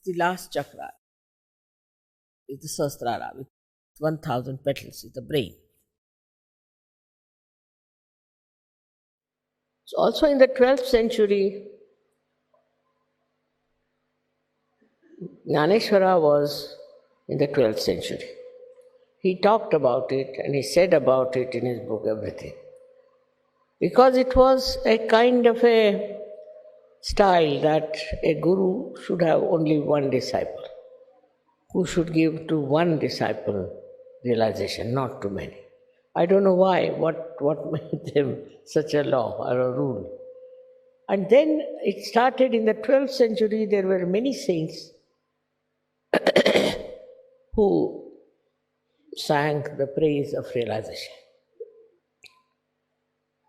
The last chakra is the Sahasrara with 1000 petals, is the brain. So also in the 12th century, Jnaneshwara was in the 12th century. He talked about it and he said about it in his book, everything. Because it was a kind of a style that a guru should have only one disciple, who should give to one disciple realization, not to many. I don't know why, what made them such a law or a rule. And then it started in the 12th century, there were many saints who sang the praise of realization.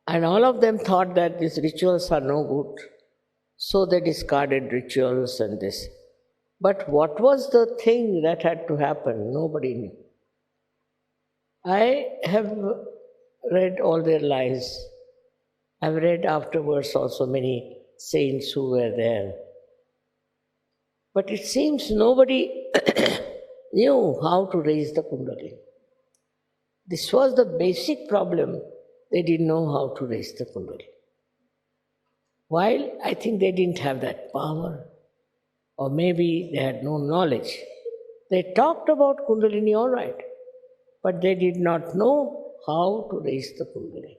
And all of them thought that these rituals are no good, so they discarded rituals and this. But what was the thing that had to happen? Nobody knew. I have read all their lives. I've read afterwards also many saints who were there. But it seems nobody knew how to raise the Kundalini. This was the basic problem. They didn't know how to raise the Kundalini. While I think they didn't have that power, or maybe they had no knowledge. They talked about Kundalini all right, but they did not know how to raise the Kundalini.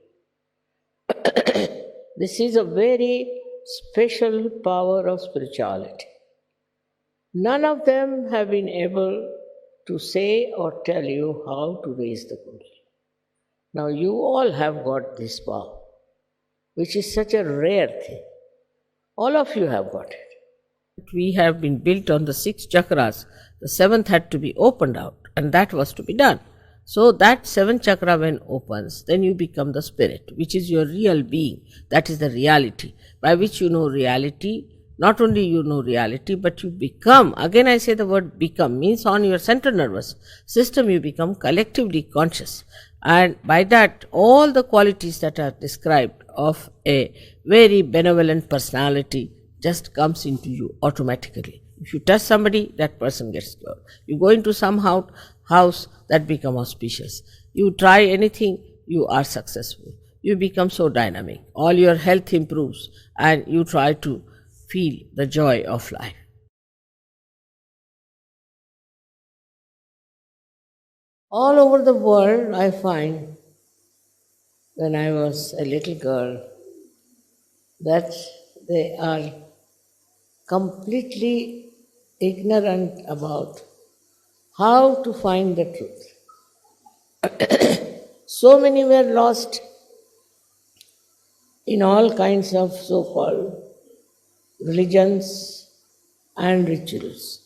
This is a very special power of spirituality. None of them have been able to say or tell you how to raise the Kundalini. Now you all have got this power, which is such a rare thing. All of you have got it. We have been built on the 6 chakras. The 7th had to be opened out, and that was to be done. So that 7th chakra when opens, then you become the spirit, which is your real being. That is the reality, by which you know reality. Not only you know reality, but you become, again I say the word become, means on your central nervous system you become collectively conscious. And by that, all the qualities that are described of a very benevolent personality just comes into you automatically. If you touch somebody, that person gets cured. You go into some house, that become auspicious. You try anything, you are successful. You become so dynamic. All your health improves and you try to feel the joy of life. All over the world, I find, when I was a little girl, that they are completely ignorant about how to find the truth. So many were lost in all kinds of so-called religions and rituals.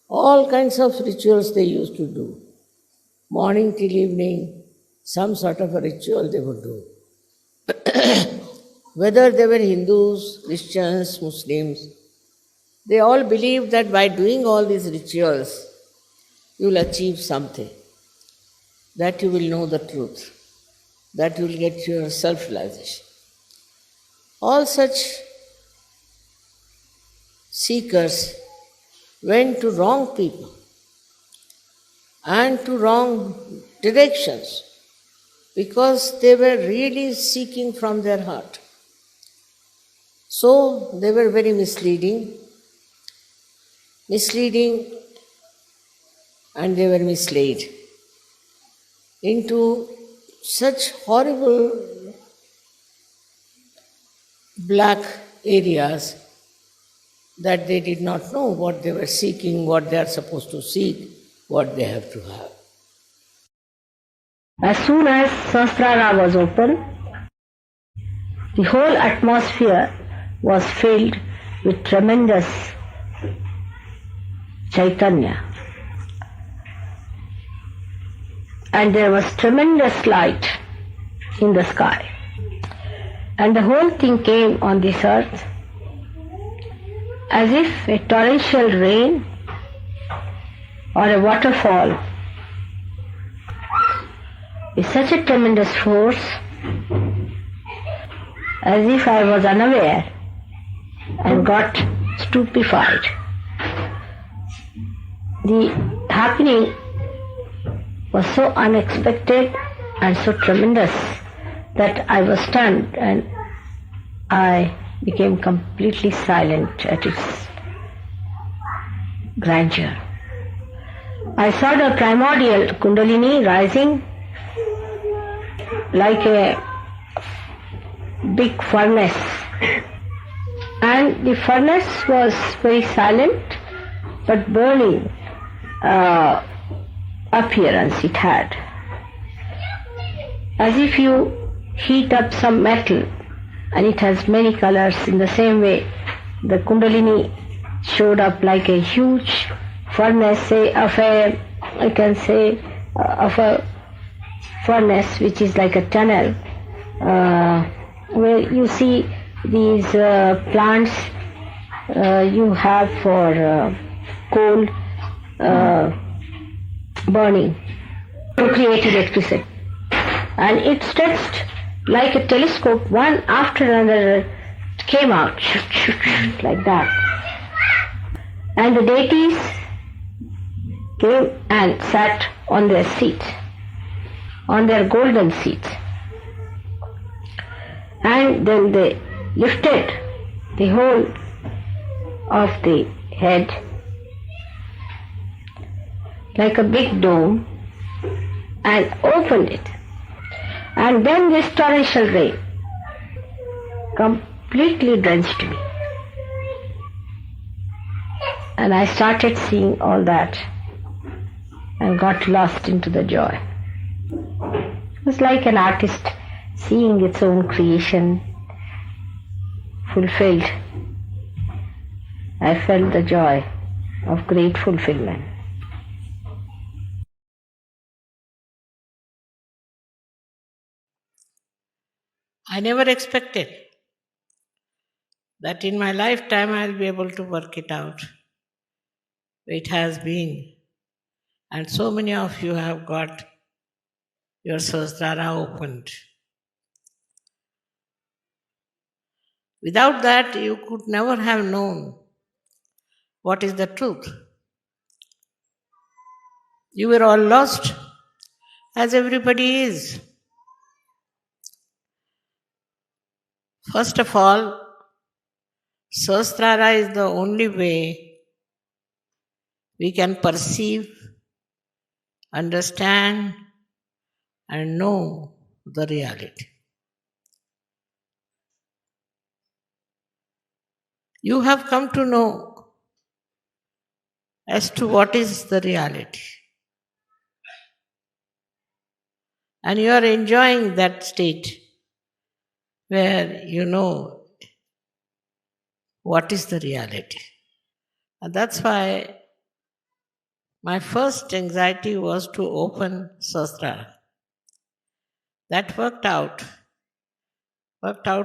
All kinds of rituals they used to do. Morning till evening, some sort of a ritual they would do. Whether they were Hindus, Christians, Muslims, they all believed that by doing all these rituals, you will achieve something, that you will know the truth, that you will get your self-realization. All such seekers went to wrong people and to wrong directions because they were really seeking from their heart. So they were very misleading, and they were misled into such horrible black areas that they did not know what they were seeking, what they are supposed to seek, what they have to have. As soon as Sahasrara was open, the whole atmosphere was filled with tremendous Chaitanya. And there was tremendous light in the sky. And the whole thing came on this earth as if a torrential rain or a waterfall with such a tremendous force, as if I was unaware and got stupefied. The happening was so unexpected and so tremendous that I was stunned and I became completely silent at its grandeur. I saw the primordial Kundalini rising like a big furnace, and the furnace was very silent but burning appearance it had, as if you heat up some metal and it has many colors. In the same way, the Kundalini showed up like a huge furnace, of a furnace which is like a tunnel, where you see these plants you have for coal burning to create electricity, and it stretched like a telescope. One after another came out like that, and the deities came and sat on their seats, on their golden seats, and then they lifted the whole of the head like a big dome and opened it, and then this torrential rain completely drenched me, and I started seeing all that and got lost into the joy. It was like an artist seeing its own creation fulfilled. I felt the joy of great fulfillment. I never expected that in my lifetime I'll be able to work it out. It has been. And so many of you have got your Sahasrara opened. Without that, you could never have known what is the truth. You were all lost, as everybody is. First of all, Sahasrara is the only way we can perceive, understand, and know the reality. You have come to know as to what is the reality. And you are enjoying that state where you know what is the reality. And that's why my first anxiety was to open Sahasrara. That worked out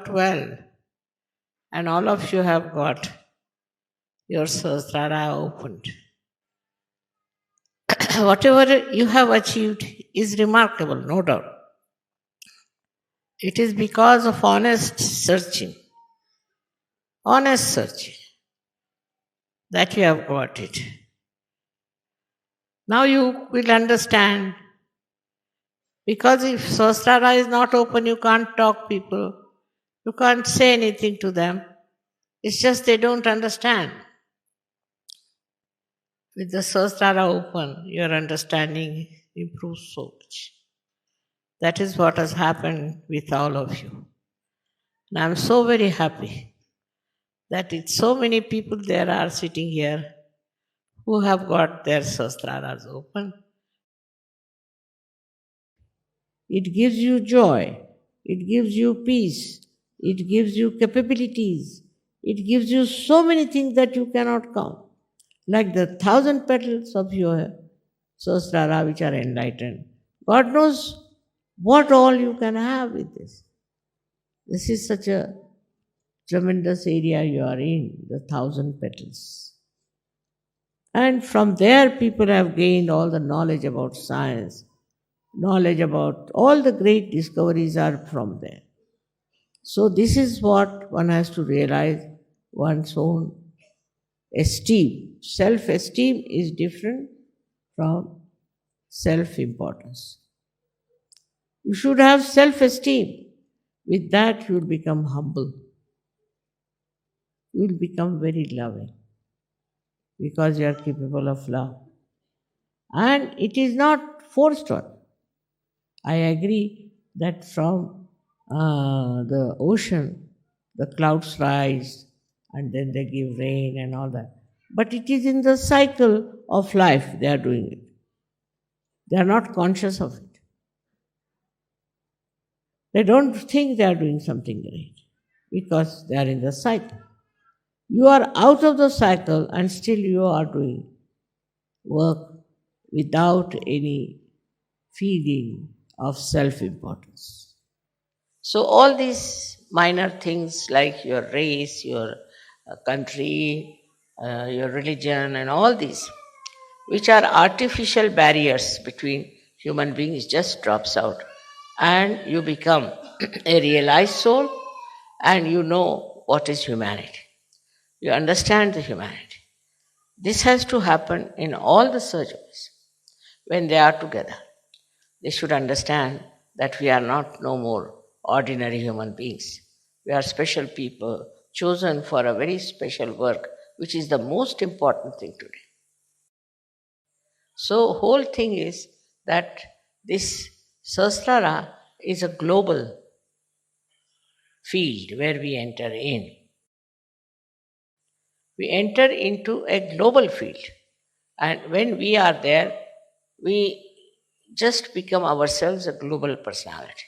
well. And all of you have got your Sahasrara opened. Whatever you have achieved is remarkable, no doubt. It is because of honest searching that you have got it. Now you will understand, because if Sahasrara is not open, you can't talk people, you can't say anything to them. It's just they don't understand. With the Sahasrara open, your understanding improves so much. That is what has happened with all of you. And I'm so very happy that it's so many people there are sitting here who have got their Sahasraras open. It gives you joy, it gives you peace, it gives you capabilities, it gives you so many things that you cannot count. Like the 1,000 petals of your Sahasrara which are enlightened. God knows what all you can have with this. This is such a tremendous area you are in, the 1,000 petals. And from there people have gained all the knowledge about science, knowledge about all the great discoveries are from there. So this is what one has to realize, one's own esteem. Self-esteem is different from self-importance. You should have self-esteem. With that, you will become humble. You will become very loving because you are capable of love. And it is not forced on. I agree that from the ocean, the clouds rise and then they give rain and all that. But it is in the cycle of life they are doing it. They are not conscious of it. They don't think they are doing something great because they are in the cycle. You are out of the cycle and still you are doing work without any feeling of self-importance. So all these minor things like your race, your country, your religion and all these, which are artificial barriers between human beings, just drops out and you become a realized soul and you know what is humanity. You understand the humanity. This has to happen in all the surgeries when they are together. They should understand that we are not no more ordinary human beings. We are special people chosen for a very special work, which is the most important thing today. So whole thing is that this Sahasrara is a global field where we enter in. We enter into a global field. And when we are there, we just become ourselves a global personality.